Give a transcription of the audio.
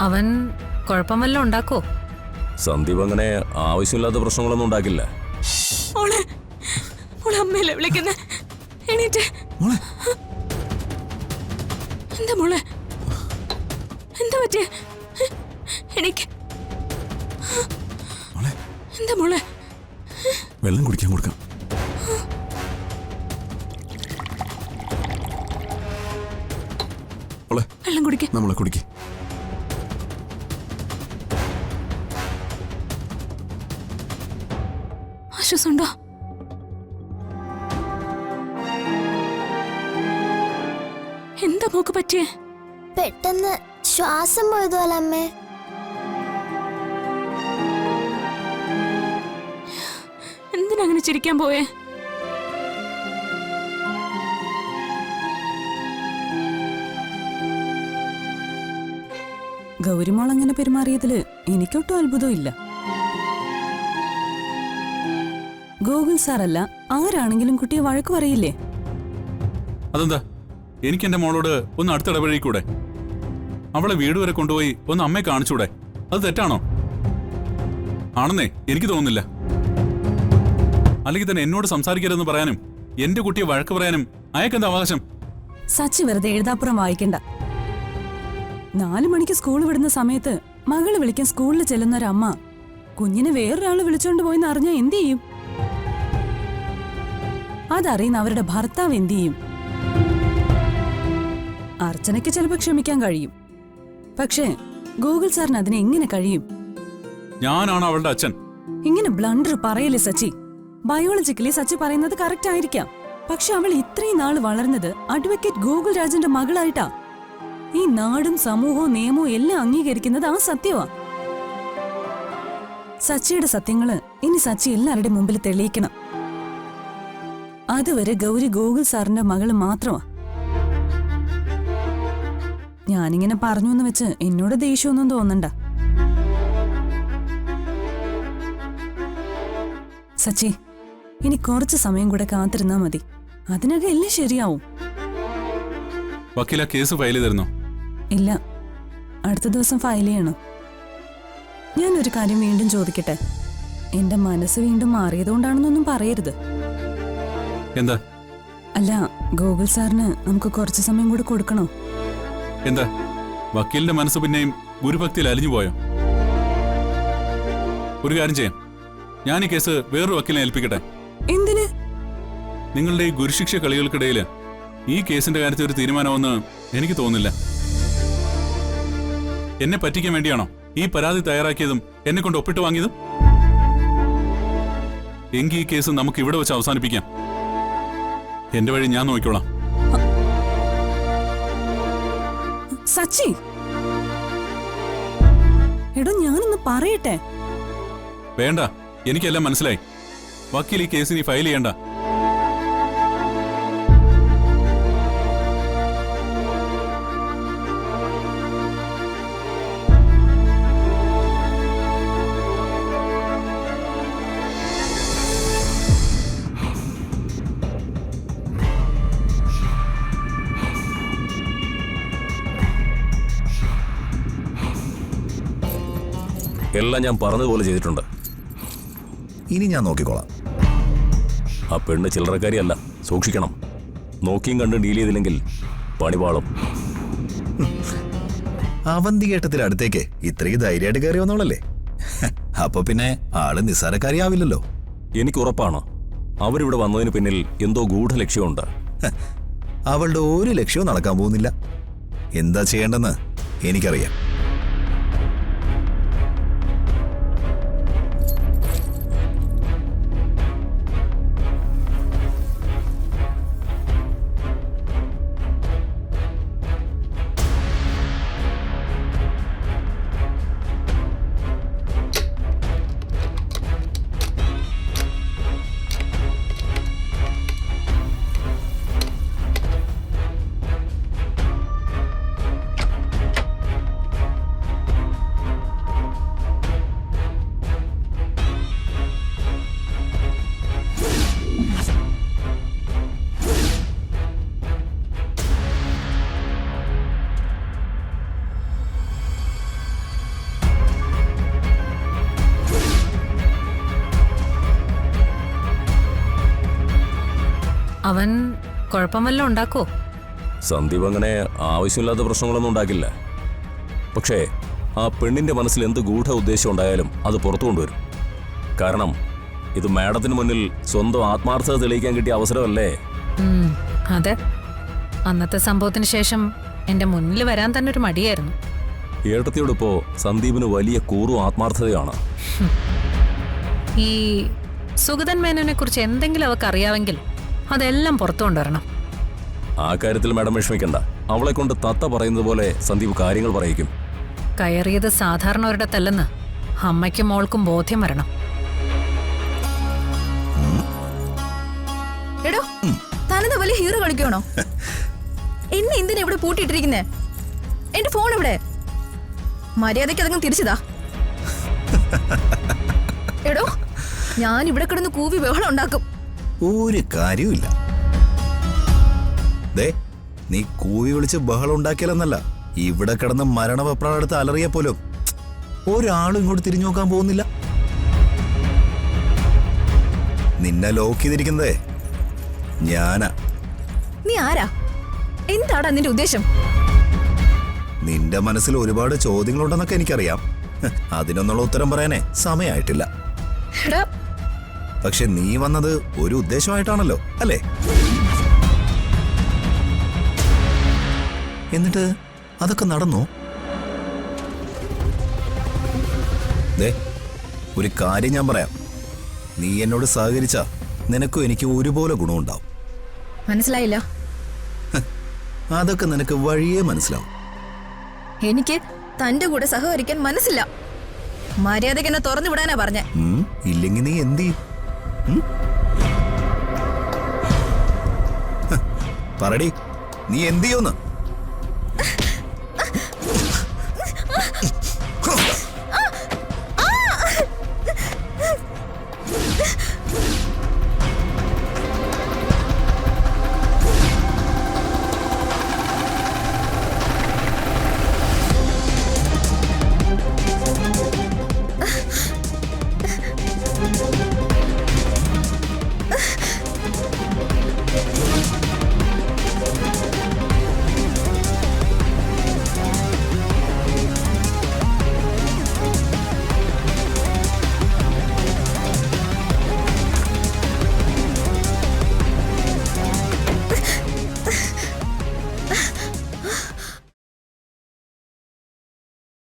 അവൻ കുഴപ്പമല്ലോ ഉണ്ടാക്കോ? സന്ദീപ് അങ്ങനെ ആവശ്യമില്ലാത്ത പ്രശ്നങ്ങളൊന്നും ഉണ്ടാക്കില്ല. അമ്മയല്ലേ വിളിക്കുന്നേ? എണീറ്റ്. എന്താ മോളെ, എന്താ പറ്റിയ? എനിക്ക് എന്താ മോളെ? വെള്ളം കുടിക്കാൻ കൊടുക്കാം. വെള്ളം കുടിക്ക. നമ്മളെ കുടിക്ക. ആശ്വാസമുണ്ടോ? എന്താ മോക്ക് പറ്റിയേ? പെട്ടെന്ന് ശ്വാസം പോയതുപോലെ അമ്മേ. എന്തിനാ അങ്ങനെ ചിരിക്കാൻ പോയേ? ഗൗരിമോൾ അങ്ങനെ പെരുമാറിയതില് എനിക്കൊട്ടും അത്ഭുതമില്ല. ഗോകുൽ സാറല്ല ആരാണെങ്കിലും കുട്ടിയെ വഴക്ക് പറയില്ലേ? അതെന്താ, എനിക്ക് എന്റെ മോളോട് ഒന്ന് അടുത്തിടപഴകിക്കൂടെ? അവളെ വീട് വരെ കൊണ്ടുപോയി ഒന്ന് അമ്മയെ കാണിച്ചൂടെ? അത് തെറ്റാണോ? ആണെന്നേ എനിക്ക് തോന്നുന്നില്ല. അല്ലെങ്കിൽ തന്നെ എന്നോട് സംസാരിക്കരുതെന്ന് പറയാനും എന്റെ കുട്ടിയെ വഴക്ക് പറയാനും അയാൾക്കെന്താ അവകാശം? സച്ചി വെറുതെ എഴുതാപ്പുറം വായിക്കണ്ട. 4 മണിക്ക് സ്കൂൾ വിടുന്ന സമയത്ത് മകള് വിളിക്കാൻ സ്കൂളിൽ ചെല്ലുന്ന ഒരമ്മ കുഞ്ഞിനെ വേറൊരാള് വിളിച്ചോണ്ട് പോയെന്ന് അറിഞ്ഞാ എന്ത് ചെയ്യും? അതറിയുന്ന അവരുടെ ഭർത്താവ് എന്ത് ചെയ്യും? അർച്ചനയ്ക്ക് ചിലപ്പോ ക്ഷമിക്കാൻ കഴിയും, പക്ഷേ ഗൂഗിൾ സാറിന് അതിന് എങ്ങനെ കഴിയും? ഞാനാണ് അവളുടെ അച്ഛൻ. ഇങ്ങനെ ബ്ലണ്ടർ പറയല്ലേ സച്ചി. ബയോളജിക്കലി സച്ചി പറയുന്നത് കറക്റ്റ് ആയിരിക്കാം, പക്ഷെ അവൾ ഇത്രയും നാള് വളർന്നത് അഡ്വക്കേറ്റ് ഗോകുൽ രാജന്റെ മകളായിട്ടാ. ഈ നാടും സമൂഹവും നിയമവും എല്ലാം അംഗീകരിക്കുന്നത് ആ സത്യമാ. സച്ചിയുടെ സത്യങ്ങള് ഇനി സച്ചി എല്ലാവരുടെ മുമ്പിൽ തെളിയിക്കണം. അതുവരെ ഗൗരി ഗോകുൽ സാറിന്റെ മകള് മാത്രമാ. ഞാനിങ്ങനെ പറഞ്ഞു എന്ന് വെച്ച് എന്നോട് ദേഷ്യമൊന്നും തോന്നണ്ട. സച്ചി, ഇനി കുറച്ച് സമയം കൂടെ കാത്തിരുന്നാ മതി. അതിനകം എല്ലാം ശരിയാവും. വക്കീല കേസ് ഫയൽ ചെയ്തിരുന്നോ? ഇല്ല, അടുത്ത ദിവസം ഫയൽ ചെയ്യണം. ഞാനൊരു കാര്യം വീണ്ടും ചോദിക്കട്ടെ? എന്റെ മനസ്സ് വീണ്ടും മാറിയതുകൊണ്ടാണെന്നൊന്നും പറയരുത്. എന്താ? അല്ല, ഗോകുൽ സാറിന് നമുക്ക് കുറച്ച് സമയം കൂടെ കൊടുക്കണോ? എന്താ, വക്കീലിന്റെ മനസ്സ് പിന്നെയും ഗുരുഭക്തിയിൽ അലിഞ്ഞു പോയോ? ഒരു കാര്യം ചെയ്യാം, ഞാൻ ഈ കേസ് വേറൊരു വക്കീലിനെ ഏൽപ്പിക്കട്ടെ. എന്തിന്? നിങ്ങളുടെ ഈ ഗുരുശിക്ഷ കളികൾക്കിടയിൽ ഈ കേസിന്റെ കാര്യത്തിൽ ഒരു തീരുമാനമെന്ന് എനിക്ക് തോന്നുന്നില്ല. എന്നെ പറ്റിക്കാൻ വേണ്ടിയാണോ ഈ പരാതി തയ്യാറാക്കിയതും എന്നെ കൊണ്ട് ഒപ്പിട്ട് വാങ്ങിയതും? എങ്കിൽ ഈ കേസ് നമുക്ക് ഇവിടെ വെച്ച് അവസാനിപ്പിക്കാം. എന്റെ വഴി ഞാൻ നോക്കിക്കോളാം. സച്ചി, എടോ ഞാനൊന്ന് പറയട്ടെ. വേണ്ട, എനിക്കെല്ലാം മനസ്സിലായി. വക്കീൽ ഈ കേസ് നീ ഫയൽ ചെയ്യണ്ട. എല്ലാം ഞാൻ പറഞ്ഞതുപോലെ ചെയ്തിട്ടുണ്ട്. ഇനി ഞാൻ നോക്കിക്കോളാം. ആ പെണ്ണ് ചില്ലറക്കാരിയല്ല, സൂക്ഷിക്കണം. നോക്കിയും കണ്ട് ഡീൽ ചെയ്തില്ലെങ്കിൽ പണിപാളും. അവന്തികേട്ടത്തിൽ അടുത്തേക്ക് ഇത്രയും ധൈര്യമായിട്ട് കയറി വന്നോളല്ലേ? അപ്പൊ പിന്നെ ആള് നിസ്സാരക്കാരിയാവില്ലല്ലോ. എനിക്ക് ഉറപ്പാണ് അവരിവിടെ വന്നതിന് പിന്നിൽ എന്തോ ഗൂഢലക്ഷ്യമുണ്ട്. അവളുടെ ഒരു ലക്ഷ്യവും നടക്കാൻ പോകുന്നില്ല. എന്താ ചെയ്യേണ്ടെന്ന് എനിക്കറിയാം. അവൻ കുഴപ്പം വല്ലതും ഉണ്ടാക്കോ? സന്ദീപ് അങ്ങനെ ആവശ്യമില്ലാത്ത പ്രശ്നങ്ങളൊന്നും ഉണ്ടാക്കില്ല. പക്ഷേ ആ പെണ്ണിന്റെ മനസ്സിൽ എന്ത് ഗൂഢ ഉദ്ദേശം ഉണ്ടായാലും അത് പുറത്തു കൊണ്ടുവരും. കാരണം ഇത് മാഡത്തിന് മുന്നിൽ സ്വന്തം ആത്മാർത്ഥത തെളിയിക്കാൻ കിട്ടിയ അവസരമല്ലേ? അതെ, അന്നത്തെ സംഭവത്തിന് ശേഷം എന്റെ മുന്നിൽ വരാൻ തന്നെ ഒരു മടിയായിരുന്നു. ഏട്ടത്തിയോടിപ്പോ സന്ദീപിന് വലിയ കൂറും ആത്മാർത്ഥതയാണ്. ഈ സുഗതൻ മേനോനെ കുറിച്ച് എന്തെങ്കിലും അവർക്ക് അറിയാമെങ്കിൽ അതെല്ലാം പുറത്തു കൊണ്ടുവരണം. ആ കാര്യത്തിൽ മാഡം വിഷമിക്കണ്ട. അവളെ കൊണ്ട് തത്ത പറയുന്നത് പോലെ സന്ദീപ് കാര്യങ്ങൾ പറയിക്കും. കയറിയത് സാധാരണ ഒരിടത്തല്ലെന്ന് അമ്മയ്ക്കും മോൾക്കും ബോധ്യം വരണം. എടോ, താനെന്താ വലിയ ഹീറോ കളിക്കണോ? എന്നെ എന്തിനാ ഇവിടെ പൂട്ടിയിട്ടിരിക്കുന്നേ? എന്റെ ഫോൺ ഇവിടെ. മര്യാദയ്ക്ക് അതങ്ങ് തിരിച്ചതാ. എടോ, ഞാൻ ഇവിടെ കിടന്ന് കൂവി ബഹളം ഉണ്ടാക്കും. ഒരു കാര്യവുമില്ല. ദേ, നീ കൂവി വിളിച്ച് ബഹളം ഉണ്ടാക്കിയാലെന്നല്ല, ഇവിടെ കിടന്ന് മരണവെപ്രാളെടുത്ത് അലറിയ പോലും ഒരാളും ഇങ്ങോട്ട് തിരിഞ്ഞു നോക്കാൻ പോകുന്നില്ല. നിന്നെ ലോക്ക് ചെയ്തിരിക്കുന്നതേ ഞാനാ. നീ ആരാ? എന്താടാ നിന്റെ ഉദ്ദേശം? നിന്റെ മനസ്സിൽ ഒരുപാട് ചോദ്യങ്ങളുണ്ടെന്നൊക്കെ എനിക്കറിയാം. അതിനൊന്നുള്ള ഉത്തരം പറയാനേ സമയമായിട്ടില്ല. എടാ, പക്ഷെ നീ വന്നത് ഒരു ഉദ്ദേശമായിട്ടാണല്ലോ, അല്ലേ? എന്നിട്ട് അതൊക്കെ നടന്നു. ദേ, ഒരു കാര്യം ഞാൻ പറയാം. നീ എന്നോട് സഹകരിച്ച നിനക്കും എനിക്ക് ഒരുപോലെ ഗുണമുണ്ടാവും. മനസ്സിലായില്ല. അതൊക്കെ നിനക്ക് വഴിയേ മനസ്സിലാവും. എനിക്ക് തന്റെ കൂടെ സഹകരിക്കാൻ മനസ്സില്ല. മര്യാദയ്ക്ക് എന്നെ തുറന്നു വിടാനാ പറഞ്ഞേ. ഇല്ലെങ്കിൽ നീ എന്ത് ചെയ്യും? പറടി, നീ എന്ത് ചെയ്യുമെന്ന്?